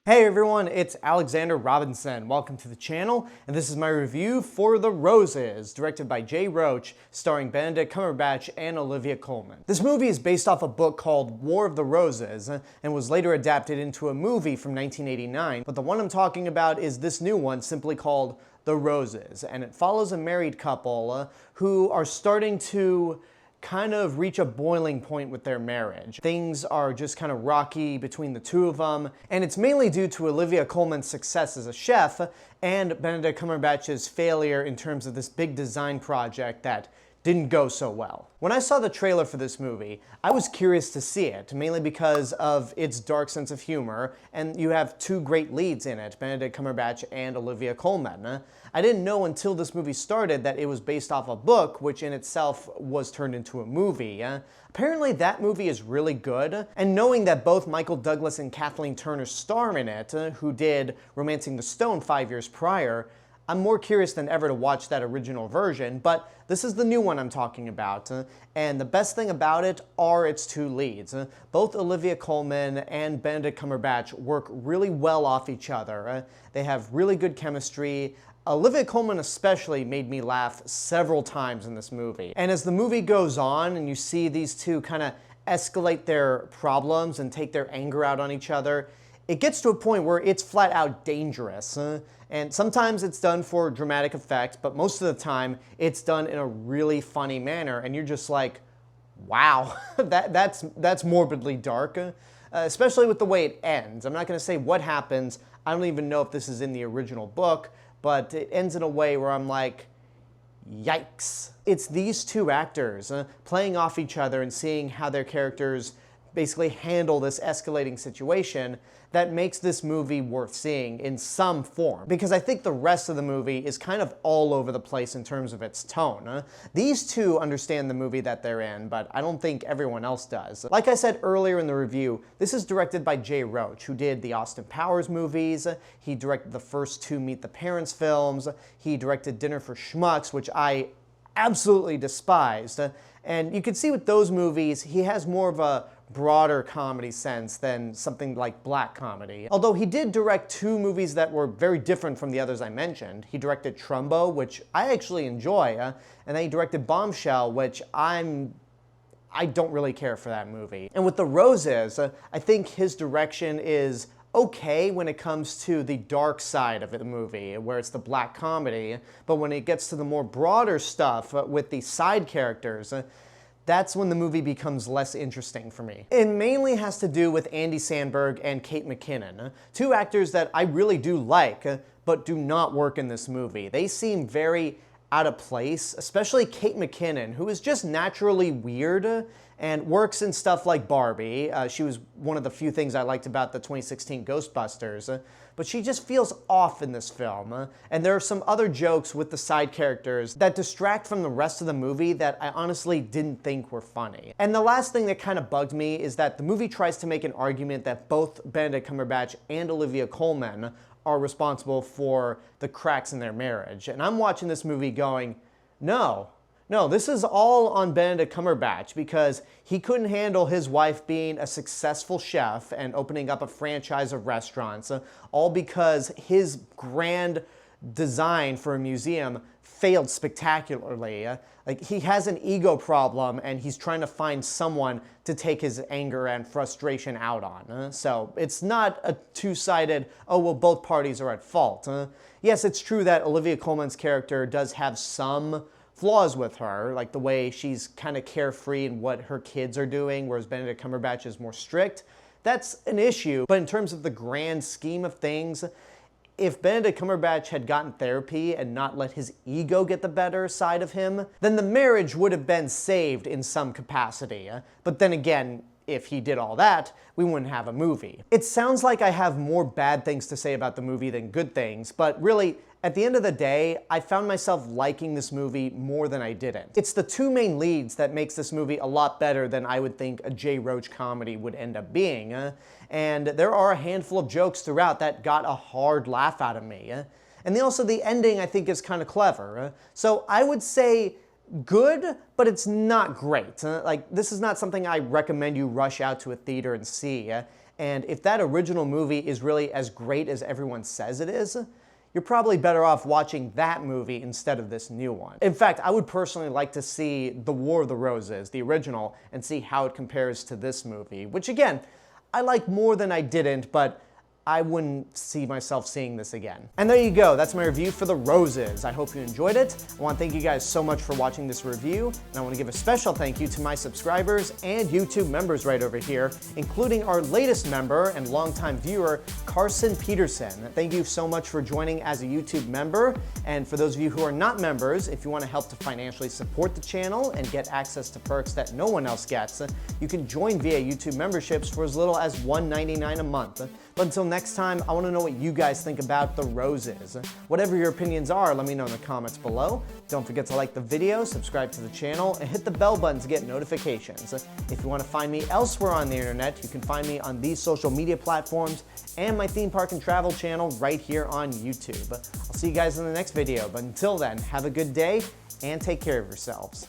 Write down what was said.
Hey everyone, it's Alexander Robinson. Welcome to the channel, and this is my review for The Roses, directed by Jay Roach, starring Benedict Cumberbatch and Olivia Colman. This movie is based off a book called War of the Roses, and was later adapted into a movie from 1989, but the one I'm talking about is this new one, simply called The Roses, and it follows a married couple who are starting to kind of reach a boiling point with their marriage. Things are just kind of rocky between the two of them, and it's mainly due to Olivia Colman's success as a chef and Benedict Cumberbatch's failure in terms of this big design project that didn't go so well. When I saw the trailer for this movie, I was curious to see it, mainly because of its dark sense of humor, and you have two great leads in it, Benedict Cumberbatch and Olivia Colman. I didn't know until this movie started that it was based off a book, which in itself was turned into a movie. Apparently that movie is really good, and knowing that both Michael Douglas and Kathleen Turner star in it, who did Romancing the Stone 5 years prior, I'm more curious than ever to watch that original version, but this is the new one I'm talking about, and the best thing about it are its two leads. Both Olivia Colman and Benedict Cumberbatch work really well off each other. They have really good chemistry. Olivia Colman especially made me laugh several times in this movie. And as the movie goes on and you see these two kind of escalate their problems and take their anger out on each other, it gets to a point where it's flat out dangerous. And sometimes it's done for dramatic effect, but most of the time it's done in a really funny manner, and you're just like, wow, that's morbidly dark, especially with the way it ends. I'm not going to say what happens. I don't even know if this is in the original book, but it ends in a way where I'm like, yikes. It's these two actors playing off each other and seeing how their characters basically handle this escalating situation that makes this movie worth seeing in some form. Because I think the rest of the movie is kind of all over the place in terms of its tone. These two understand the movie that they're in, but I don't think everyone else does. Like I said earlier in the review, this is directed by Jay Roach, who did the Austin Powers movies. He directed the first two Meet the Parents films. He directed Dinner for Schmucks, which I absolutely despised. And you can see with those movies, he has more of a broader comedy sense than something like black comedy. Although he did direct two movies that were very different from the others I mentioned. He directed Trumbo, which I actually enjoy, and then he directed Bombshell, which I don't really care for that movie. And with The Roses, I think his direction is okay when it comes to the dark side of the movie, where it's the black comedy, but when it gets to the more broader stuff with the side characters, that's when the movie becomes less interesting for me. It mainly has to do with Andy Samberg and Kate McKinnon, two actors that I really do like, but do not work in this movie. They seem very out of place, especially Kate McKinnon, who is just naturally weird and works in stuff like Barbie. She was one of the few things I liked about the 2016 Ghostbusters, but she just feels off in this film. And there are some other jokes with the side characters that distract from the rest of the movie that I honestly didn't think were funny. And the last thing that kind of bugged me is that the movie tries to make an argument that both Benedict Cumberbatch and Olivia Colman are responsible for the cracks in their marriage. And I'm watching this movie going, no, this is all on Benedict Cumberbatch because he couldn't handle his wife being a successful chef and opening up a franchise of restaurants, all because his grand design for a museum failed spectacularly. Like, he has an ego problem and he's trying to find someone to take his anger and frustration out on. So it's not a two-sided, oh, well, both parties are at fault. Yes, it's true that Olivia Colman's character does have some flaws with her, like the way she's kind of carefree in what her kids are doing, whereas Benedict Cumberbatch is more strict. That's an issue, but in terms of the grand scheme of things, if Benedict Cumberbatch had gotten therapy and not let his ego get the better side of him, then the marriage would have been saved in some capacity. But then again, if he did all that, we wouldn't have a movie. It sounds like I have more bad things to say about the movie than good things, but really, at the end of the day, I found myself liking this movie more than I didn't. It's the two main leads that makes this movie a lot better than I would think a Jay Roach comedy would end up being. And there are a handful of jokes throughout that got a hard laugh out of me. And the ending I think is kind of clever. So I would say good, but it's not great. Like, this is not something I recommend you rush out to a theater and see. And if that original movie is really as great as everyone says it is, you're probably better off watching that movie instead of this new one. In fact, I would personally like to see The War of the Roses, the original, and see how it compares to this movie, which again, I like more than I didn't, but I wouldn't see myself seeing this again. And there you go, that's my review for The Roses. I hope you enjoyed it. I want to thank you guys so much for watching this review, and I want to give a special thank you to my subscribers and YouTube members right over here, including our latest member and longtime viewer, Carson Peterson. Thank you so much for joining as a YouTube member, and for those of you who are not members, if you want to help to financially support the channel and get access to perks that no one else gets, you can join via YouTube memberships for as little as $1.99 a month. But until next time, I want to know what you guys think about The Roses. Whatever your opinions are, let me know in the comments below. Don't forget to like the video, subscribe to the channel, and hit the bell button to get notifications. If you want to find me elsewhere on the internet, you can find me on these social media platforms and my theme park and travel channel right here on YouTube. I'll see you guys in the next video, but until then, have a good day and take care of yourselves.